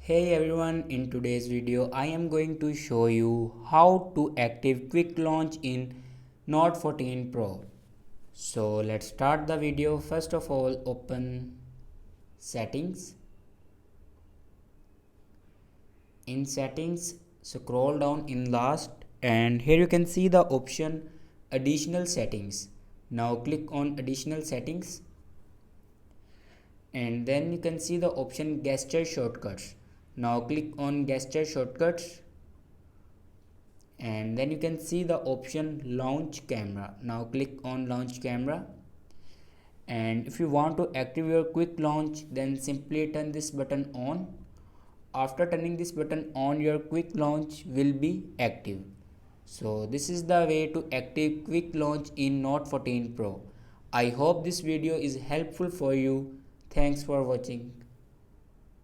Hey everyone, in today's video I am going to show you how to active quick launch in Note 14 Pro. So let's start the video. First of all, open settings. In settings, scroll down in last and here you can see the option additional settings. Now click on additional settings and then you can see the option gesture shortcuts. Now click on gesture shortcuts and then you can see the option launch camera. Now click on launch camera, and if you want to active your quick launch then simply turn this button on. After turning this button on, your quick launch will be active. So this is the way to active quick launch in Note 14 Pro. I hope this video is helpful for you. Thanks for watching.